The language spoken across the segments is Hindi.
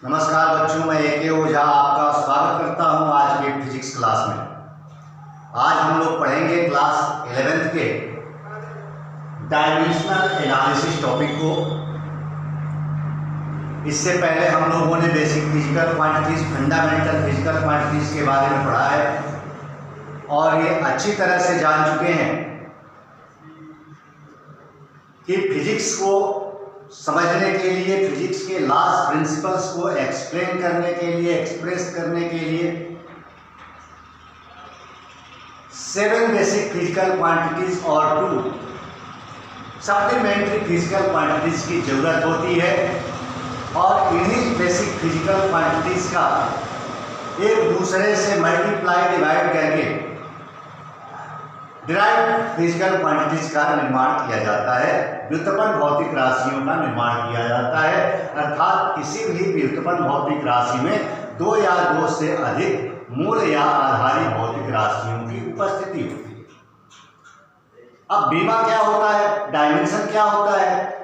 नमस्कार बच्चों, मैं ए.के. ओझा आपका स्वागत करता हूं आज के फिजिक्स क्लास में। आज हम लोग पढ़ेंगे क्लास 11th के डायमेंशनल एनालिसिस टॉपिक को। इससे पहले हम लोगों ने basic physical quantities, fundamental physical quantities के बारे में पढ़ा है और ये अच्छी तरह से जान चुके हैं कि फिजिक्स को समझने के लिए, फिजिक्स के लॉज प्रिंसिपल्स को एक्सप्लेन करने के लिए, एक्सप्रेस करने के लिए 7 बेसिक फिजिकल क्वांटिटीज और 2 सप्लीमेंट्री फिजिकल क्वांटिटीज की जरूरत होती है और इन्हीं बेसिक फिजिकल क्वांटिटीज का एक दूसरे से मल्टीप्लाई डिवाइड करके डिराइव्ड फिजिकल क्वांटिटीज का निर्माण किया जाता है, व्युत्पन्न भौतिक राशियों का निर्माण किया जाता है। अर्थात किसी भी व्युत्पन्न भौतिक राशि में 2 या 2 से अधिक मूल या आधारी भौतिक राशियों की उपस्थिति होती है। अब बीमा क्या होता है, डायमेंशन क्या होता है?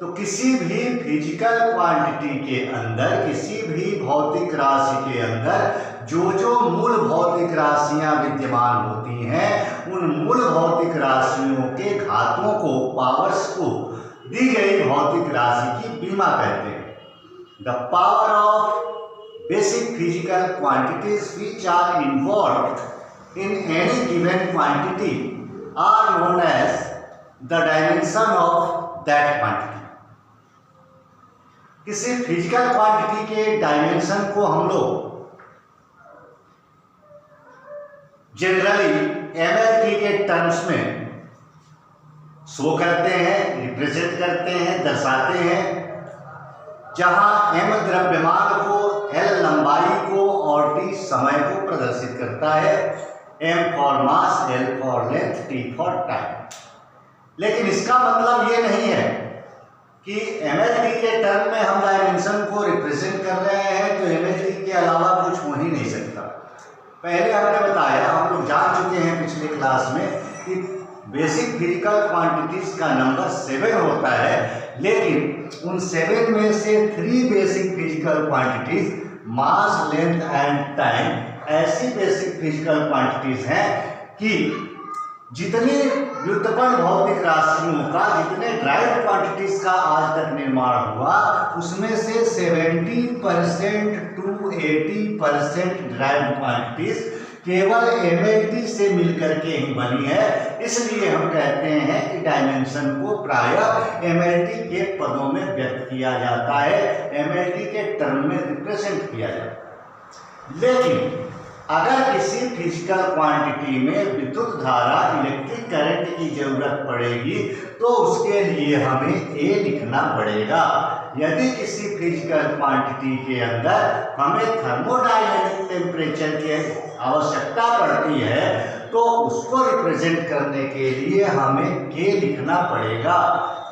तो किसी भी फिजिकल क्वांटिटी के अंदर, किसी भी भौतिक राशि के अंदर जो मूल भौतिक राशियां विद्यमान होती हैं, उन मूल भौतिक राशियों के घातों को, पावर्स को दी गई भौतिक राशि की बीमा कहते हैं। The power of basic physical quantities which are involved in any given quantity are known as the dimension of that quantity. किसी फिजिकल क्वांटिटी के डायमेंशन को हम लोग जनरली एमएलटी के टर्म्स में शो करते हैं, रिप्रेजेंट करते हैं, दर्शाते हैं, जहां एम द्रव्यमान को, एल लंबाई को और टी समय को प्रदर्शित करता है। M for mass, L for length, T for time. लेकिन इसका मतलब ये नहीं है कि एमएलटी के टर्म में हम डायमेंशन को रिप्रेजेंट कर रहे हैं तो एमएलटी के अलावा कुछ हो ही नहीं सकता। पहले हमने बताया, हम लोग जान चुके हैं पिछले क्लास में कि बेसिक फिजिकल क्वांटिटीज का नंबर 7 होता है, लेकिन उन 7 में से 3 basic physical quantities, mass, length and time, ऐसी बेसिक फिजिकल क्वांटिटीज हैं कि जितनी व्युत्पन्न भौतिक राशियों का, जितने ड्राइव्ड क्वांटिटीज का आज तक निर्माण हुआ, उसमें से 70% to 80% ड्राइव्ड क्वांटिटीज केवल एमएलटी से मिलकर के ही बनी है। इसलिए हम कहते हैं कि डायमेंशन को प्रायः एमएलटी के पदों में व्यक्त किया जाता है, एमएलटी के टर्म में रिप्रेजेंट किया जाता है। लेकिन अगर किसी फिजिकल क्वांटिटी में विद्युत धारा, इलेक्ट्रिक करंट की जरूरत पड़ेगी तो उसके लिए हमें ए लिखना पड़ेगा। यदि किसी फिजिकल क्वांटिटी के अंदर हमें थर्मोडायनेमिक टेम्परेचर की आवश्यकता पड़ती है तो उसको रिप्रेजेंट करने के लिए हमें के लिखना पड़ेगा।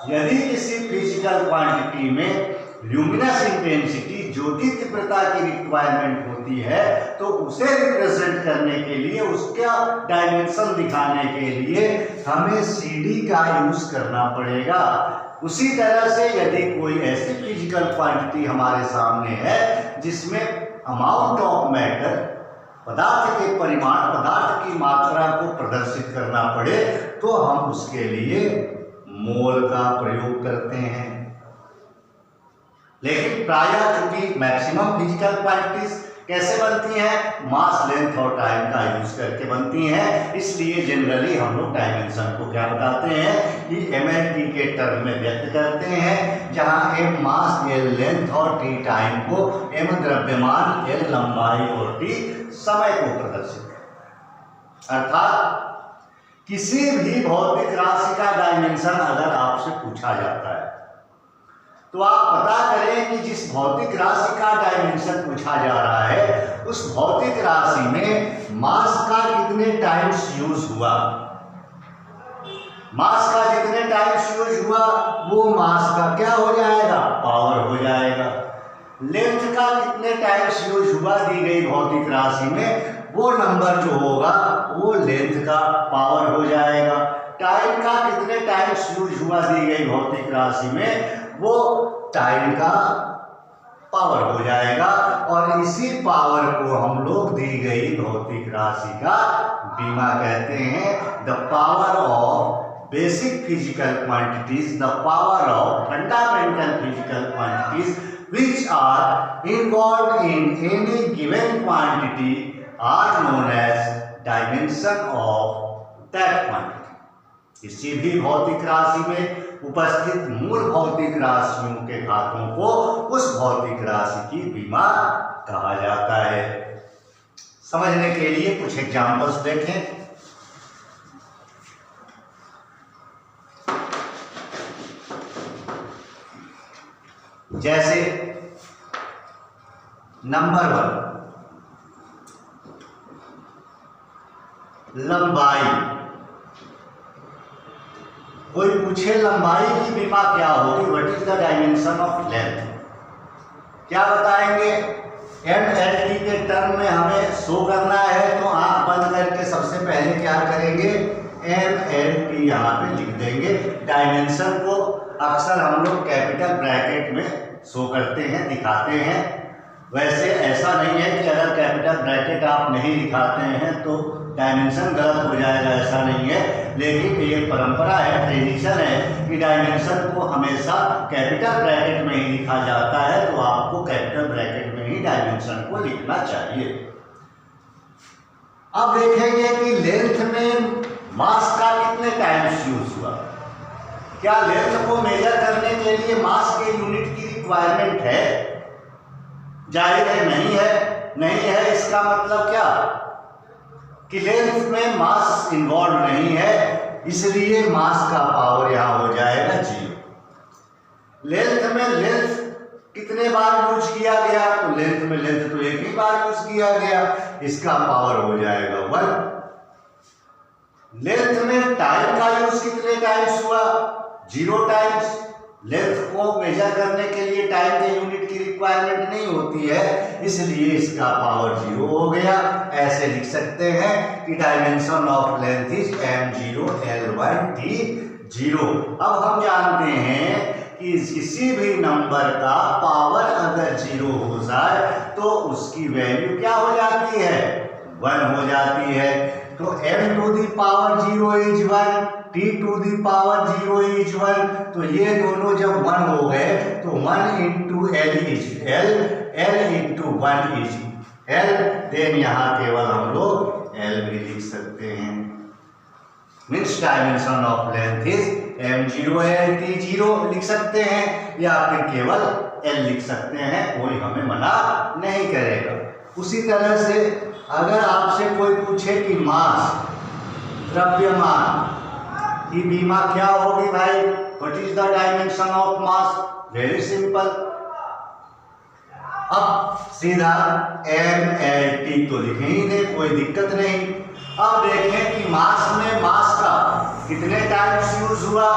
यदि किसी फिजिकल क्वांटिटी में ल्यूमिनस इंटेंसिटी, ज्योति तीव्रता की रिक्वायरमेंट होती है तो उसे रिप्रेजेंट करने के लिए, उसका डायमेंशन दिखाने के लिए हमें CD का यूज करना पड़ेगा। उसी तरह से यदि कोई ऐसी फिजिकल क्वांटिटी हमारे सामने है जिसमें अमाउंट ऑफ मैटर, पदार्थ के परिमाण, पदार्थ की मात्रा को प्रदर्शित करना पड़े तो हम उसके लिए मोल का प्रयोग करते हैं। लेकिन प्रायः चूंकि मैक्सिमम फिजिकल क्वांटिटीज कैसे बनती हैं, मास, लेंथ और टाइम का यूज करके बनती हैं, इसलिए जनरली हम लोग डायमेंशन को क्या बताते हैं कि एमएलटी के टर्म में व्यक्त करते हैं, जहां एम मास, एल लेंथ और टी टाइम को, एम द्रव्यमान, एल लंबाई और टी समय को प्रदर्शित करते हैं। अर्थात किसी भी भौतिक राशि का डायमेंशन अगर आपसे पूछा जाता है तो आप पता करें कि जिस भौतिक राशि का डायमेंशन पूछा जा रहा है उस भौतिक राशि में मास का कितने टाइम्स यूज हुआ, मास का जितने टाइम्स यूज हुआ वो मास का क्या हो जाएगा, पावर हो जाएगा। लेंथ का कितने टाइम्स यूज हुआ दी गई भौतिक राशि में, वो नंबर जो होगा वो लेंथ का पावर हो जाएगा। टाइम का कितने टाइम्स यूज हुआ दी गई भौतिक राशि में, वो टाइम का पावर हो जाएगा। और इसी पावर को हम लोग दी गई भौतिक राशि का बीमा कहते हैं। The power of basic physical quantities, the power of fundamental physical quantities which are involved in any given quantity are known as dimension of that quantity. किसी भी भौतिक राशि में उपस्थित मूल भौतिक राशियों के घातों को उस भौतिक राशि की बीमा कहा जाता है। समझने के लिए कुछ एग्जांपल्स देखें। जैसे नंबर 1 लंबाई। कोई पूछे लंबाई की बीमा क्या होगी, what is the dimension of length, क्या बताएंगे? MLT के टर्म में हमें शो करना है, तो आंख बंद करके सबसे पहले क्या करेंगे, MLT यहाँ पे लिख देंगे। डायमेंशन को अक्सर हम लोग कैपिटल ब्रैकेट में शो करते हैं, दिखाते हैं। वैसे ऐसा नहीं है कि अगर कैपिटल ब्रैकेट आप नहीं दिखाते हैं तो डायमेंशन गलत हो जाएगा, ऐसा नहीं है। लेकिन ये परंपरा है, ट्रेडिशन है कि डायमेंशन को हमेशा कैपिटल ब्रैकेट में ही लिखा जाता है, तो आपको कैपिटल ब्रैकेट में ही डायमेंशन को लिखना चाहिए। अब देखेंगे कि लेंथ में मास का कितने टाइम्स यूज हुआ। क्या लेंथ को मेजर करने के लिए मास के यूनिट की रिक्वायरमेंट है? जाहिर है नहीं है। नहीं है इसका मतलब क्या कि लेंथ में मास इन्वॉल्व नहीं है, इसलिए मास का पावर यहां हो जाएगा 0। लेंथ में लेंथ कितने बार यूज किया गया, तो लेंथ में लेंथ तो एक ही बार यूज किया गया, इसका पावर हो जाएगा 1। लेंथ में टाइम का यूज कितने टाइम्स हुआ, 0 टाइम्स। लेंथ को मेजर करने के लिए टाइम के यूनिट की रिक्वायरमेंट नहीं होती है, इसलिए इसका पावर 0 हो गया। ऐसे लिख सकते हैं कि dimension of length is m0 l1 t0। अब हम जानते हैं कि किसी भी नंबर का पावर अगर 0 हो जाए तो उसकी वैल्यू क्या हो जाती है, 1 हो जाती है। तो m to the power 0 is 1, t to the power 0 is 1। तो ये दोनों जब 1 हो गए तो 1 into l is l, l into 1 is l। Then यहाँ केवल हम लोग l भी लिख सकते हैं। Means dimension of length is m0 l t0 लिख सकते हैं, या फिर केवल l लिख सकते हैं, कोई हमें मना नहीं करेगा। उसी तरह से अगर आपसे कोई पूछे कि मास, द्रव्यमान की बीमा क्या होगी भाई, what is the dimension of mass, very simple. अब सीधा MLT तो लिखे ही दे, कोई दिक्कत नहीं। अब देखें कि मास में मास का कितने टाइम्स यूज हुआ।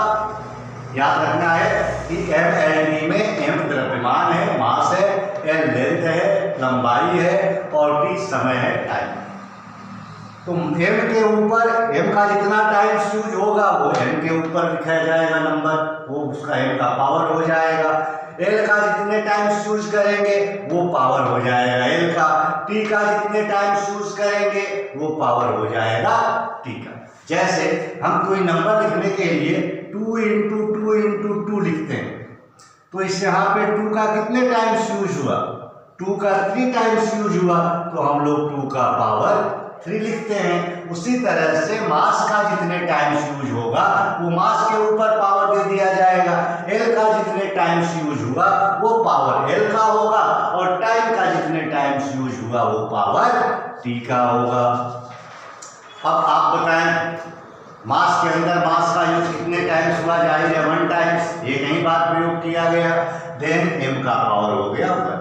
याद रखना है कि MLT में m द्रव्यमान है, मास है, l लेंथ है, लंबाई है, और t समय है, टाइम। तो m के ऊपर m का जितना टाइम्स यूज होगा वो m के ऊपर लिखा जाएगा नंबर, वो उसका m का पावर हो जाएगा। l का जितने टाइम्स यूज करेंगे वो पावर हो जाएगा l का। t का जितने टाइम्स यूज करेंगे वो पावर हो जाएगा t का। जैसे हम कोई नंबर लिखने के लिए 2 इंटू 2 इंटू 2 लिखते हैं, तो इस यहाँ पे 2 का कितने टाइम्स यूज हुआ, 2 का 3 टाइम्स यूज हुआ, तो हम लोग 2 का पावर 3 लिखते हैं। उसी तरह से मास का जितने टाइम्स यूज होगा वो मास के ऊपर पावर दे दिया जाएगा। l का जितने टाइम्स यूज हुआ वो पावर l का होगा, और टाइम का जितने टाइम्स यूज हुआ वो पावर t का होगा। अब आप बताएं, मास के अंदर मास का यूज कितने टाइम्स हुआ, जाहिर है 1 टाइम्स, एक ही बार प्रयोग किया गया। देन m का पावर हो गया 1।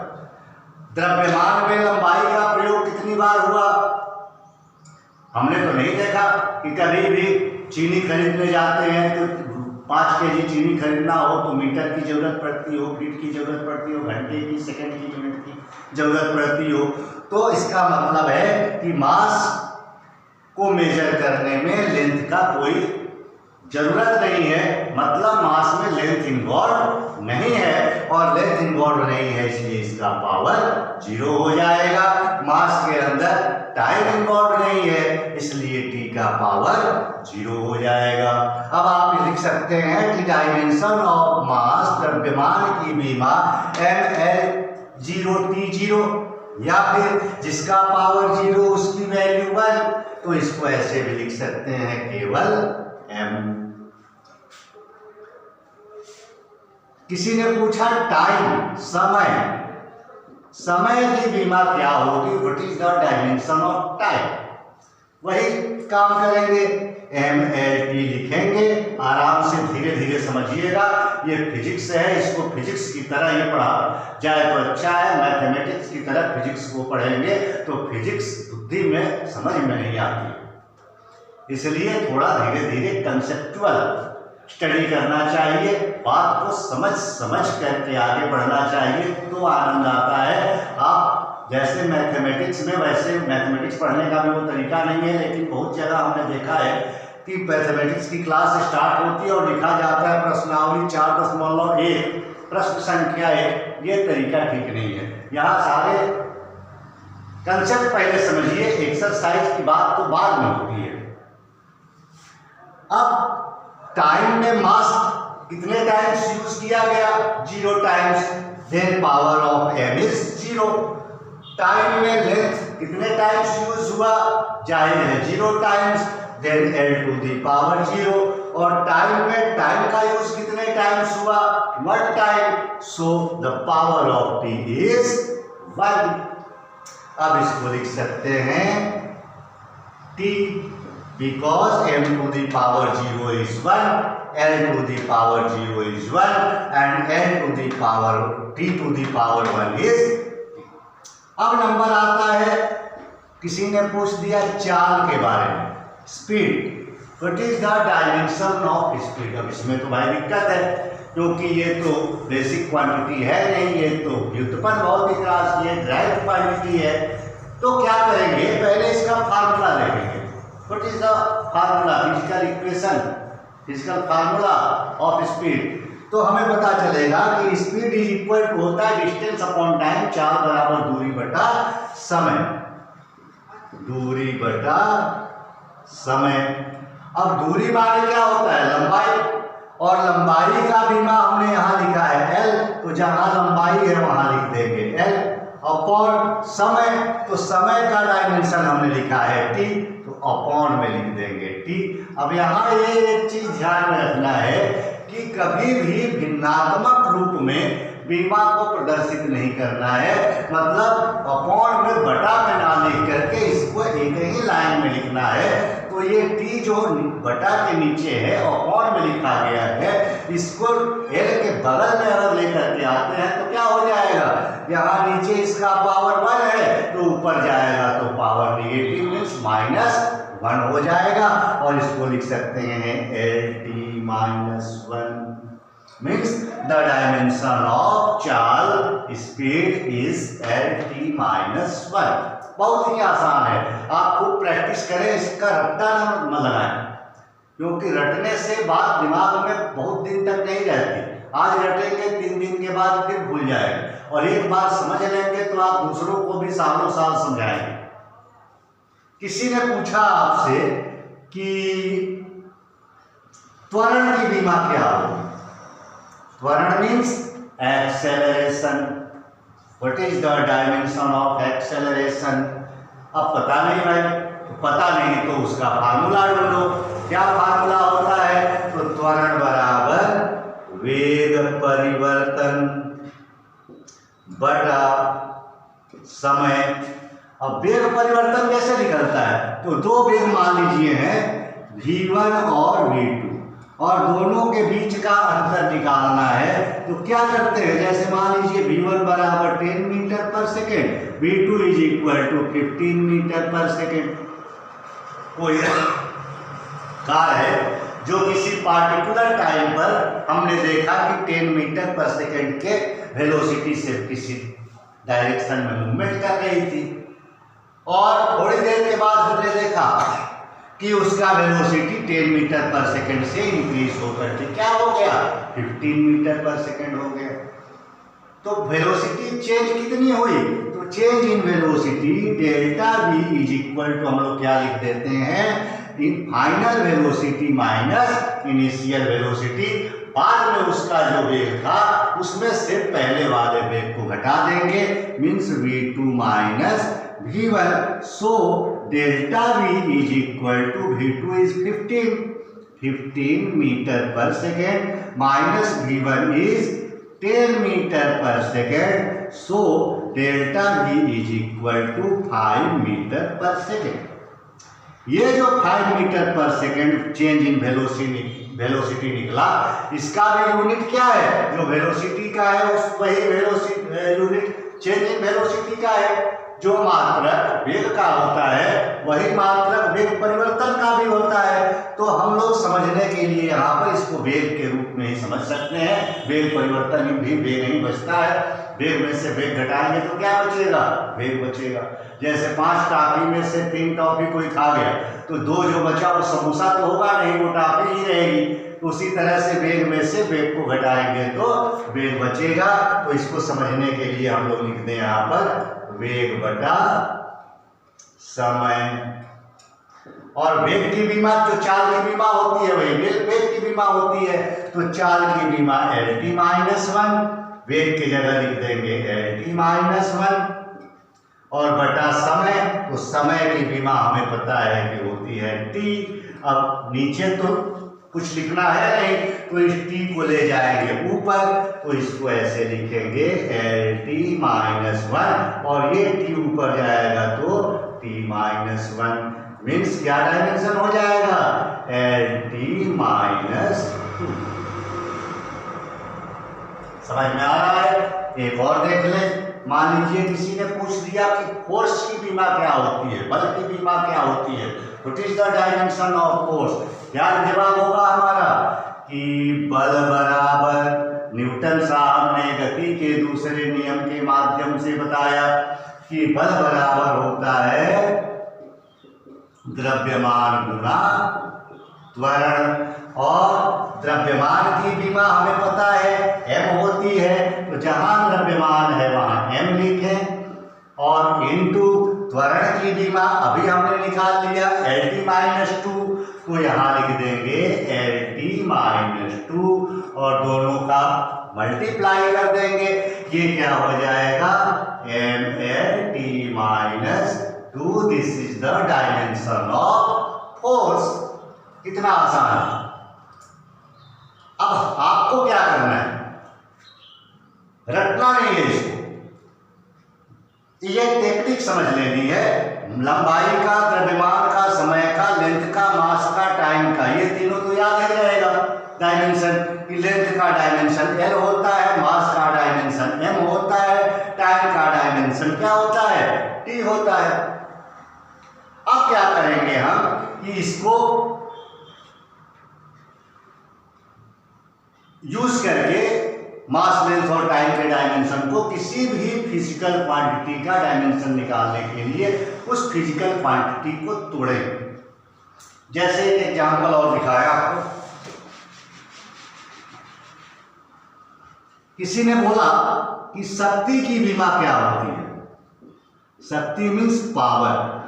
द्रव्यमान में लंबाई का प्रयोग कितनी बार हुआ, हमने तो नहीं देखा कि कभी भी चीनी खरीदने जाते हैं तो 5 केजी चीनी खरीदना हो तो मीटर की जरूरत पड़ती हो, फीट की जरूरत पड़ती हो, घंटे की, सेकंड की, मिनट की जरूरत पड़ती हो। तो इसका मतलब है कि मास को मेजर करने में लेंथ का कोई जरूरत नहीं है, मतलब मास में लेंथ इन्वॉल्व नहीं है। और लेंथ इन्वॉल्व इन्वॉल्व नहीं है, इसलिए इसका पावर 0 हो जाएगा। मास के अंदर टाइम इन्वॉल्व नहीं है, इसलिए टी का पावर 0 हो जाएगा। अब आप लिख सकते हैं कि डायमेंशन ऑफ मास द्रव्यमान की बीमा mL0T0, या फिर जिसका पावर 0 उसकी वैल्यू 1, तो इसको ऐसे भी लिख सकते हैं केवल m। किसी ने पूछा टाइम, समय की बीमा क्या होगी, what is the dimension of time. वही काम करेंगे, mLT लिखेंगे, आराम से धीरे धीरे समझिएगा। ये फिजिक्स है, इसको फिजिक्स की तरह ही पढ़ा जाए तो अच्छा है। मैथमेटिक्स की तरह फिजिक्स को पढ़ेंगे तो फिजिक्स बुद्धि में समझ में नहीं आती, इसलिए थोड़ा धीरे धीरे कंसेप्चुअल स्टडी करना चाहिए, बात को समझ करके आगे बढ़ना चाहिए, तो आनंद आता है। आप जैसे मैथमेटिक्स में, वैसे मैथमेटिक्स पढ़ने का भी वो तरीका नहीं है, लेकिन बहुत जगह हमने देखा है कि मैथमेटिक्स की क्लास स्टार्ट होती है और लिखा जाता है प्रश्नावली 4.1 प्रश्न संख्या 1। ये तरीका ठीक नहीं है। यहाँ सारे कंसेप्ट पहले समझिए, एक्सरसाइज की बात तो बाद में होती है। अब टाइम में मास कितने टाइम्स यूज किया गया, 0 times, then power of m is 0। Time में लेंथ कितने टाइम्स यूज हुआ, जाहिर है 0 times, then l to the power 0। और टाइम में टाइम का यूज कितने टाइम्स हुआ, 1 time, so the power of t is 1। अब इसको लिख सकते हैं t, because m to the power 0 is 1, l to the power 0 is 1, and n to the power t to the power 1 is। अब नंबर आता है, किसी ने पूछ दिया चाल के बारे में, speed, what is the dimension of speed. अब इसमें तो भाई दिक्कत है, क्योंकि ये तो बेसिक क्वांटिटी है नहीं, ये तो व्युत्पन्न भौतिक राशि है, डायरेक्ट क्वांटिटी है। तो क्या करेंगे, पहले इसका फार्मूला देखेंगे। What is the formula, physical equation, physical formula of speed। तो हमें पता चलेगा कि स्पीड इज इक्वल टू होता है डिस्टेंस अपॉन टाइम, चाल बराबर दूरी बटा समय, दूरी बटा समय। अब दूरी माने क्या होता है, लंबाई, और लंबाई का बीमा हमने यहाँ लिखा है l, तो जहाँ लंबाई है वहाँ लिख देंगे l, अपॉन समय, तो समय का डायमेंशन हमने लिखा है t, तो अपॉन में लिख देंगे t। अब यहाँ ये एक चीज ध्यान में रखना है कि कभी भी भिन्नात्मक रूप में बीमा को प्रदर्शित नहीं करना है, मतलब अपॉन में बटा में ना लिख करके इसको एक ही लाइन में लिखना है। तो ये t जो बटा के नीचे है अपॉन में लिखा गया है, इसको l के बगल में अगर लेकर के आते हैं तो क्या हो जाएगा, यहाँ नीचे इसका पावर 1 है तो ऊपर जाएगा तो पावर नेगेटिव मीन्स -1 हो जाएगा, और इसको लिख सकते हैं LT -1 means the dimension of चाल स्पीड इज LT -1। बहुत ही आसान है, आप खूब प्रैक्टिस करें, इसका रट्टा न लगाएं, क्योंकि रटने से बात दिमाग में बहुत दिन तक नहीं रहती। आज रटेंगे 3 दिन के बाद फिर भूल जाएंगे, और एक बार समझ लेंगे तो आप दूसरों को भी सालों साल समझाएंगे। किसी ने पूछा आपसे कि त्वरण की बीमा क्या होगी, त्वरण means acceleration, what is the dimension of acceleration. अब पता नहीं भाई, तो पता नहीं तो उसका फार्मूला ढूंढो। क्या फार्मूला होता है, तो त्वरण बराबर वेग परिवर्तन बटा समय। अब वेग परिवर्तन कैसे निकलता है, तो 2 वेग मान लीजिए हैं v1 और v2, और दोनों के बीच का अंतर निकालना है। तो क्या करते हैं, जैसे मान लीजिए v1 बराबर 10 metre per second, v2 is equal to 15 metre per second. कोई कार है जो किसी पार्टिकुलर टाइम पर हमने देखा कि 10 मीटर पर सेकेंड के वेलोसिटी से किसी डायरेक्शन में मूवमेंट कर रही थी, और थोड़ी देर के बाद हमने देखा कि उसका वेलोसिटी 10 मीटर पर सेकेंड से इंक्रीज होकर के क्या हो गया, 15 मीटर पर सेकेंड हो गया। तो वेलोसिटी चेंज कितनी हुई, तो change in velocity delta v is equal to हम लोग क्या लिख देते हैं, in final velocity minus initial velocity. बाद में उसका जो वेग था उसमें से पहले वाले वेग को घटा देंगे, means v2 minus v1। So delta v is equal to v2 is 15 metre per second minus v1 is 10 metre per second. So delta v is equal to 5 metre per second. ये जो 5 metre per second change in velocity निकला, इसका भी यूनिट क्या है, जो वेलोसिटी का है उस वही velocity unit change in velocity का है। जो मात्रक वेग का होता है वही मात्रक वेग परिवर्तन का भी होता है। तो हम लोग समझने के लिए यहाँ पर इसको वेग के रूप में ही समझ सकते हैं। वेग परिवर्तन भी वेग नहीं बचता है, वेग में से वेग घटाएंगे तो क्या बचेगा, वेग बचेगा। जैसे 5 टॉफी में से 3 टॉफी कोई खा गया तो 2 जो बचा वो समोसा तो होगा नहीं, वो टॉफी ही रहेगी। उसी तरह से वेग में से वेग को घटाएंगे तो वेग बचेगा। तो इसको समझने के लिए हम लोग लिखते हैं यहाँ पर वेग बटा समय। और वेग की बीमा जो चाल की बीमा होती है वही वेग की बीमा होती है। तो चाल की बीमा LT माइनस 1, वेग की जगह लिख देंगे LT माइनस 1 और बटा समय। तो समय की बीमा हमें पता है कि होती है T। अब नीचे तो कुछ लिखना है नहीं, तो इस T को ले जाएंगे ऊपर, तो इसको ऐसे लिखेंगे LT माइनस 1 और ये T ऊपर जाएगा तो T माइनस 1 मीन्स क्या डायमेंशन हो जाएगा, LT माइनस 2। समझ में आ रहा है। एक और देख लें। मान लीजिए किसी ने पूछ दिया कि फोर्स की बीमा क्या होती है, बल की बीमा क्या होती है, what is the dimension of force. क्या जवाब होगा हमारा कि बल बराबर, न्यूटन साहब ने गति के दूसरे नियम के माध्यम से बताया कि बल बराबर होता है द्रव्यमान गुना त्वरण। और द्रव्यमान की बीमा हमें पता है m होती है, तो जहां द्रव्यमान है वहां m लिखें। और इनटू त्वरण की बीमा अभी हमने निकाल लिया LT माइनस 2, तो यहाँ लिख देंगे LT माइनस 2 और दोनों का मल्टीप्लाई कर देंगे। ये क्या हो जाएगा MLT minus 2। This is the dimension of force. कितना आसान है। अब आपको क्या करना है, रटना नहीं है इसको, ये टेक्निक समझ लेनी है। लंबाई का, द्रव्यमान का, समय का, लेंथ का, मास का, टाइम का, ये तीनों तो याद ही रहेगा। डायमेंशन, लेंथ का डायमेंशन L होता है, मास का डायमेंशन M होता है, टाइम का डायमेंशन क्या होता है, T होता है। अब क्या करेंगे हम कि इसको यूज करके मास, लेंथ और टाइम के डायमेंशन को किसी भी फिजिकल क्वांटिटी का डायमेंशन निकालने के लिए उस फिजिकल क्वांटिटी को तोड़ें। जैसे एक एग्जाम्पल और दिखाया आपको, किसी ने बोला कि शक्ति की बीमा क्या होती है। शक्ति मीन्स पावर।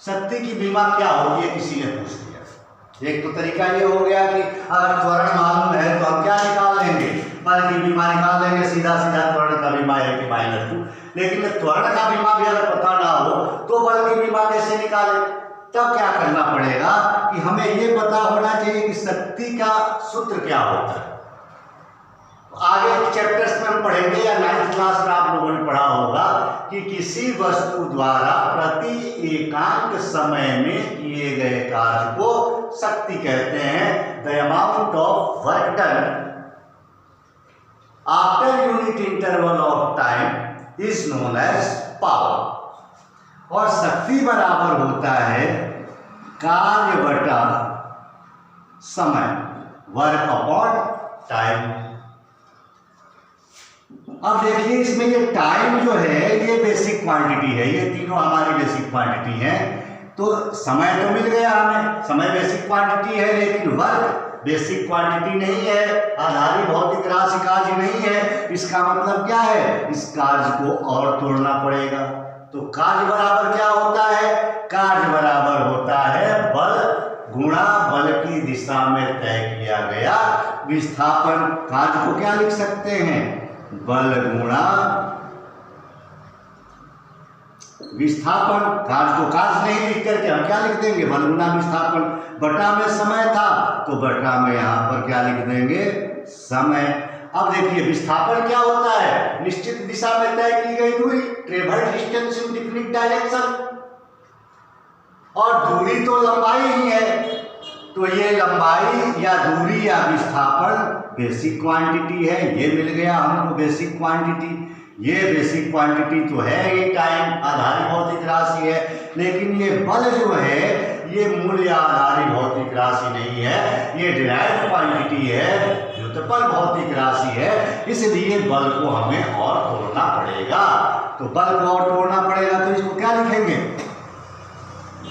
शक्ति की बीमा क्या होती है किसी ने पूछ दिया। एक तो तरीका ये हो गया कि अगर त्वरण मालूम है तो हम क्या निकाल लेंगे, बल की बीमा निकाल लेंगे, सीधा सीधा त्वरण का बीमा LT माइनस 2। लेकिन त्वरण का बीमा भी अगर पता ना हो तो बल की बीमा कैसे निकाले। तब क्या करना पड़ेगा कि हमें ये पता होना चाहिए कि शक्ति का सूत्र क्या होता है। आगे चैप्टर्स में हम पढ़ेंगे या 9th क्लास में आप लोगों ने पढ़ा होगा कि किसी वस्तु द्वारा प्रति एकांक समय में किए गए कार्य को शक्ति कहते हैं। The amount of work done after unit interval of time is known as power. और शक्ति बराबर होता है कार्य बटा समय, वर्क अपॉन टाइम। अब देखिए इसमें ये टाइम जो है ये बेसिक क्वांटिटी है, ये तीनों हमारी बेसिक क्वांटिटी है। तो समय तो मिल गया हमें, समय बेसिक क्वांटिटी है, लेकिन वर्क बेसिक क्वांटिटी नहीं है, आधारी भौतिक राशि कार्य नहीं है। इसका मतलब क्या है, इस कार्य को और तोड़ना पड़ेगा। तो कार्य बराबर क्या होता है, कार्य बराबर होता है बल गुणा बल की दिशा में तय किया गया विस्थापन। कार्य को क्या लिख सकते हैं, बल गुणा विस्थापन। कार्य को कार्य नहीं लिख करके हम क्या लिख देंगे, बल गुणा विस्थापन। बटा में समय था तो बटा में यहाँ पर क्या लिख देंगे, समय। अब देखिए विस्थापन क्या होता है, निश्चित दिशा में तय की गई दूरी, travelled distance in definite direction. और दूरी तो लंबाई ही है, तो ये लंबाई या दूरी या विस्थापन बेसिक क्वांटिटी है। ये मिल गया हमको बेसिक क्वांटिटी। ये बेसिक क्वांटिटी तो है ही, टाइम आधारित भौतिक राशि है, लेकिन ये बल जो है ये मूल्य आधारित भौतिक राशि नहीं है, ये डिराइव्ड क्वांटिटी है, व्युत्पन्न भौतिक राशि है। इसलिए बल को हमें और तोड़ना पड़ेगा। तो बल को और तोड़ना पड़ेगा तो इसको क्या लिखेंगे,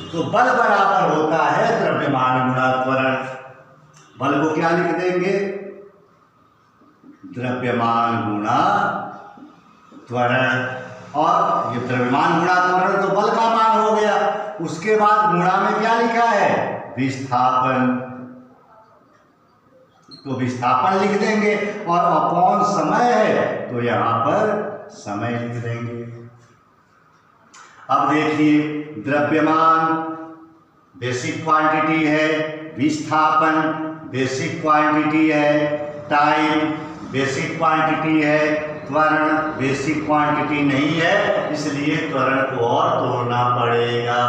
तो बल बराबर होता है द्रव्यमान गुणा त्वरण। बल को क्या लिख देंगे, द्रव्यमान गुणा त्वरण। और ये द्रव्यमान गुणा त्वरण तो बल का मान हो गया। उसके बाद गुणा में क्या लिखा है, विस्थापन, तो विस्थापन लिख देंगे। और अपॉन समय है तो यहां पर समय लिख देंगे। अब देखिए द्रव्यमान बेसिक क्वांटिटी है, विस्थापन बेसिक क्वांटिटी है, टाइम बेसिक क्वांटिटी है, त्वरण बेसिक क्वांटिटी नहीं है, इसलिए त्वरण को और तोड़ना पड़ेगा।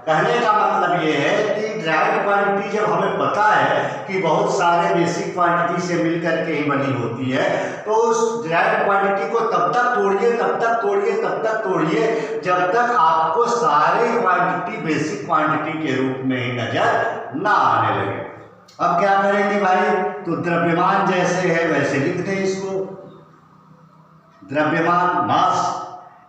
कहने का मतलब ये है कि डिराइव्ड क्वांटिटी जब हमें पता है कि बहुत सारे बेसिक क्वांटिटी से मिलकर के ही बनी होती है, तो उस डिराइव्ड क्वांटिटी को तब तक तोड़िए, तब तक तोड़िए, तब तक तोड़िए जब तक आपको सारे क्वांटिटी बेसिक क्वांटिटी के रूप में ही नजर ना आने लगे। अब क्या करेंगे भाई, तो द्रव्यमान जैसे है वैसे लिख दें इसको, द्रव्यमान मास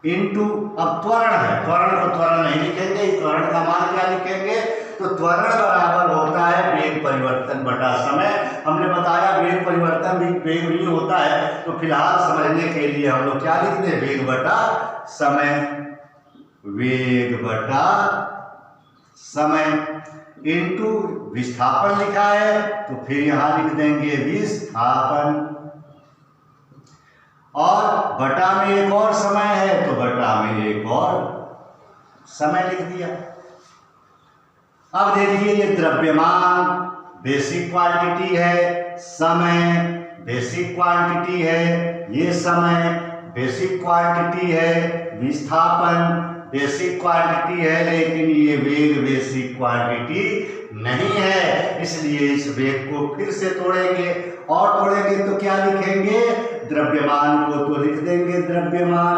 इनटू, अब त्वरण है, त्वरण को त्वरण नहीं लिखेंगे, त्वरण का मान क्या लिखेंगे, तो त्वरण बराबर होता है वेग परिवर्तन बटा समय। हमने बताया वेग परिवर्तन भी वेग नहीं होता है, तो फिलहाल समझने के लिए हम लोग क्या लिख दें, वेग बटा समय, वेग बटा समय इनटू विस्थापन लिखा है तो फिर यहां लिख देंगे विस्थापन। और बटा में एक और समय है तो बटा में एक और समय लिख दिया। अब देखिए ये द्रव्यमान बेसिक क्वांटिटी है, समय बेसिक क्वांटिटी है, ये समय बेसिक क्वांटिटी है, विस्थापन बेसिक क्वांटिटी है, लेकिन ये वेग बेसिक क्वांटिटी नहीं है। इसलिए इस वेग को फिर से तोड़ेंगे, और तोड़ेंगे तो क्या लिखेंगे, द्रव्यमान को तो लिख देंगे द्रव्यमान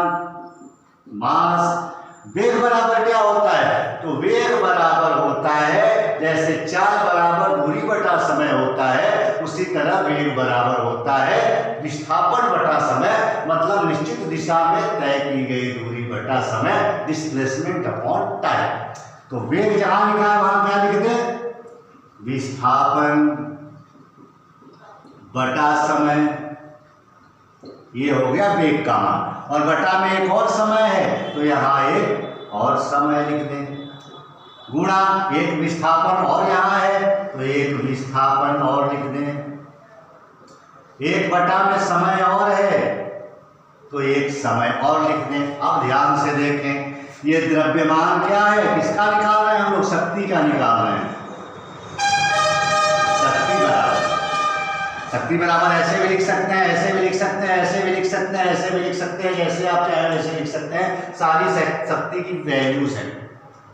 मास। वेग बराबर क्या होता है, तो वेग बराबर होता है जैसे चाल बराबर दूरी बटा समय होता है, उसी तरह वेग बराबर होता है विस्थापन बटा समय, मतलब निश्चित दिशा में तय की गई दूरी बटा समय, डिस्प्लेसमेंट अपॉन टाइम। तो वेग जहां लिखा है वहां क्या लिख दें, विस्थापन बटा समय, ये हो गया वेग का मान। और बटा में एक और समय है तो यहाँ एक और समय लिख दें, गुणा एक विस्थापन और यहाँ है तो एक विस्थापन और लिख दें, एक बटा में समय और है तो एक समय और लिख दें। अब ध्यान से देखें, ये द्रव्यमान क्या है, किसका निकाल रहे हैं हम लोग, शक्ति का निकाल रहे हैं। शक्ति बराबर ऐसे भी लिख सकते हैं, ऐसे भी लिख सकते हैं, ऐसे भी लिख सकते हैं, ऐसे भी लिख सकते हैं, जैसे आप चाहे वैसे लिख सकते हैं। सारी शक्ति की वैल्यूज हैं,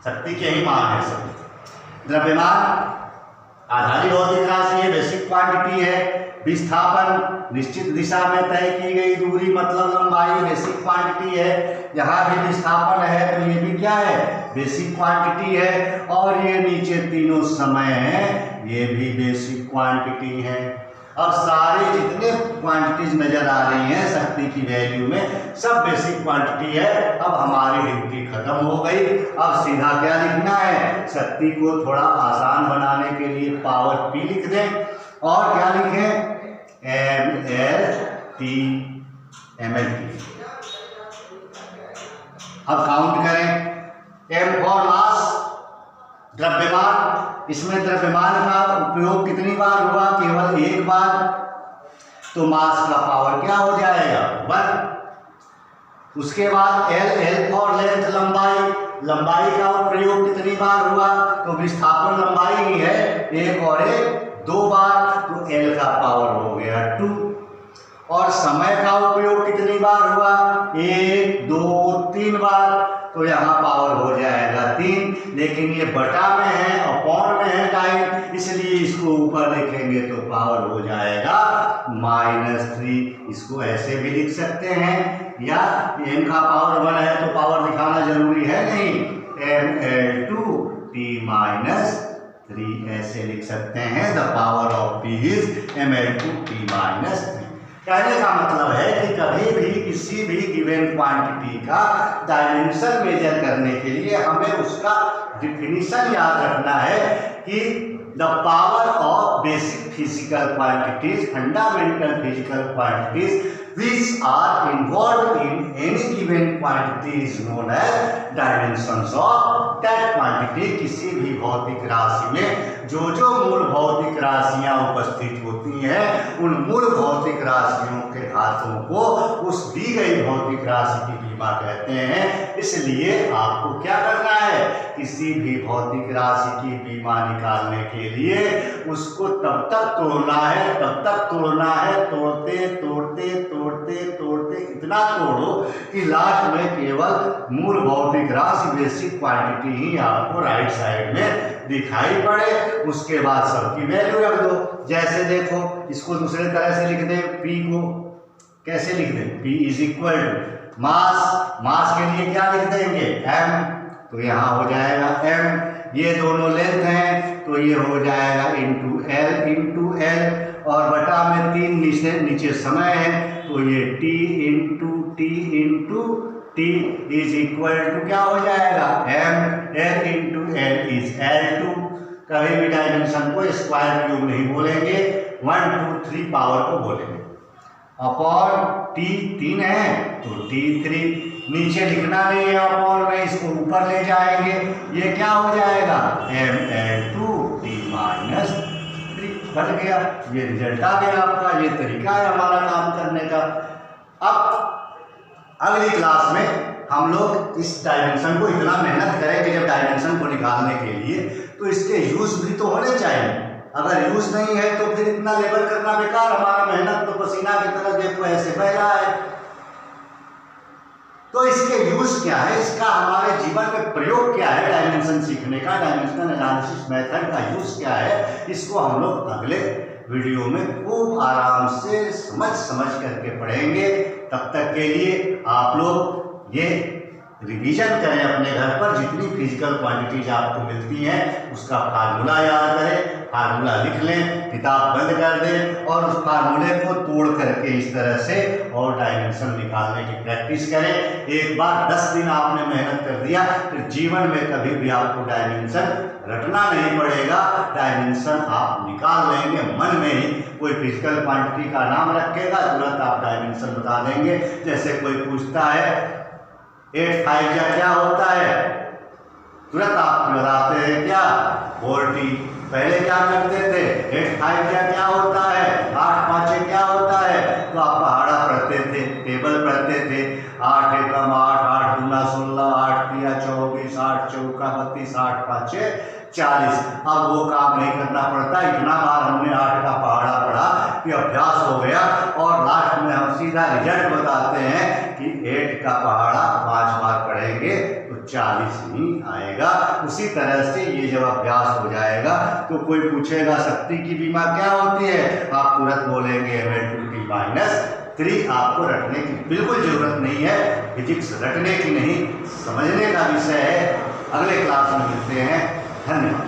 शक्ति के ही मान है सब। द्रव्यमान आधारी भौतिक राशि है, बेसिक क्वांटिटी है, विस्थापन निश्चित दिशा में तय की गई दूरी मतलब लंबाई बेसिक क्वांटिटी है, यहाँ भी विस्थापन है तो ये भी क्या है, बेसिक क्वांटिटी है। और ये नीचे तीनों समय हैं, ये भी बेसिक क्वांटिटी है। अब सारे जितने क्वांटिटीज नजर आ रही हैं शक्ति की वैल्यू में, सब बेसिक क्वांटिटी है। अब हमारी गिनती खत्म हो गई। अब सीधा क्या लिखना है, शक्ति को थोड़ा आसान बनाने के लिए पावर P लिख दें, और क्या लिखें, mL T ml अब काउंट करें, m फॉर मास द्रव्यमान, इसमें द्रव्यमान का उपयोग कितनी बार हुआ, केवल एक बार, तो मास का पावर क्या हो जाएगा 1। उसके बाद l फॉर लेंथ लंबाई, लंबाई का प्रयोग कितनी बार हुआ, तो विस्थापन लंबाई ही है, एक और एक 2 बार, तो l का पावर हो गया 2। और समय का उपयोग कितनी बार हुआ, 1 2 3 बार, तो यहाँ पावर हो जाएगा 3। लेकिन ये बटा में है, अपॉन में है टाइम, इसलिए इसको ऊपर लिखेंगे तो पावर हो जाएगा -3। इसको ऐसे भी लिख सकते हैं, या m का पावर 1 है तो पावर दिखाना जरूरी है नहीं, ml2t-3 ऐसे लिख सकते हैं। The power of p is ml2t-3। कहने का मतलब है कि कभी भी किसी भी गिवन क्वांटिटी का डायमेंशन मेजर करने के लिए हमें उसका डिफिनीशन याद रखना है कि the power of basic physical quantities, fundamental physical quantities which are involved in any given quantity is known as dimensions of that quantity। किसी भी भौतिक राशि में जो मूल भौतिक राशियां उपस्थित होती हैं, उन मूल भौतिक राशियों के घातों को उस दी गई भौतिक राशि की बीमा कहते हैं। इसलिए आपको क्या करना है, किसी भी भौतिक राशि की बीमा निकालने के लिए उसको तब तक तोड़ना है, तब तक तोड़ना है, तोड़ते तोड़ते तोड़ते तोड़ते इतना तोड़ो कि लास्ट में केवल मूल भौतिक राशि बेसिक क्वांटिटी ही आपको राइट साइड में दिखाई पड़े। उसके बाद सबकी वैल्यू रख दो। जैसे देखो, इसको दूसरे तरह से लिख दें, p को कैसे लिख दें, p is equal to mass, mass के लिए क्या लिख देंगे m, तो यहाँ हो जाएगा m। ये दोनों लेंथ हैं तो ये हो जाएगा इंटू एल, और बटा में 3 नीचे समय है तो ये t into t is equal to क्या हो जाएगा m, l into L is L2। कभी भी डायमेंशन को स्क्वायर क्यूब नहीं बोलेंगे, 1 2 3 पावर को बोलेंगे। अपॉन t 3 है तो t3, नीचे लिखना नहीं है अपॉन में, इसको ऊपर ले जाएंगे, ये क्या हो जाएगा ml2t-3 बन गया। ये रिजल्ट आ गया आपका। ये तरीका है हमारा काम करने का। अब अगली क्लास में हम लोग इस डायमेंशन को इतना मेहनत करेंगे, जब डायमेंशन को निकालने के लिए तो इसके यूज भी तो होने चाहिए। अगर यूज नहीं है तो फिर इतना लेबर करना बेकार, हमारा मेहनत तो पसीना की तरह देखो ऐसे बह रहा है। तो इसके यूज क्या है, इसका हमारे जीवन में प्रयोग क्या है, डायमेंशन सीखने का, डायमेंशनल एनालिसिस मेथड का यूज क्या है, इसको हम लोग अगले वीडियो में खूब आराम से समझ करके पढ़ेंगे। तब तक के लिए आप लोग ये रिवीजन करें अपने घर पर, जितनी फिजिकल क्वांटिटीज आपको मिलती हैं उसका फार्मूला याद करें, फार्मूला लिख लें, किताब बंद कर दें और उस फार्मूले को तोड़ करके इस तरह से और डायमेंशन निकालने की प्रैक्टिस करें। एक बार 10 दिन आपने मेहनत कर दिया, फिर जीवन में कभी भी आपको डायमेंशन रटना नहीं पड़ेगा, डायमेंशन आप निकाल लेंगे मन में ही। कोई फिजिकल क्वांटिटी का नाम रखेगा, तुरंत आप डायमेंशन बता देंगे। जैसे कोई पूछता है 8 5 जा क्या होता है, तुरंत आप बताते हैं क्या 40। पहले क्या करते थे, 8 5 जा क्या होता है, 8 5 क्या होता है, तो आप पहाड़ा पढ़ते थे, टेबल पढ़ते थे, 8 एकम 8, 8 दूना 16, 8 तिया 24, 8 चौका 32, 8 5 40। अब वो काम नहीं करना पड़ता, इतना बार हमने 8 का पहाड़ा पढ़ा कि अभ्यास हो गया और लास्ट में हम सीधा रिजल्ट बताते हैं कि 8 का पहाड़ा 5 बार पढ़ेंगे तो 40 ही आएगा। उसी तरह से ये जब अभ्यास हो जाएगा तो कोई पूछेगा शक्ति की बीमा क्या होती है, आप तुरंत बोलेंगे ml2t-3। आपको रटने की बिल्कुल जरूरत नहीं है, फिजिक्स रटने की नहीं समझने का विषय है। अगले क्लास में मिलते हैं, धन्यवाद।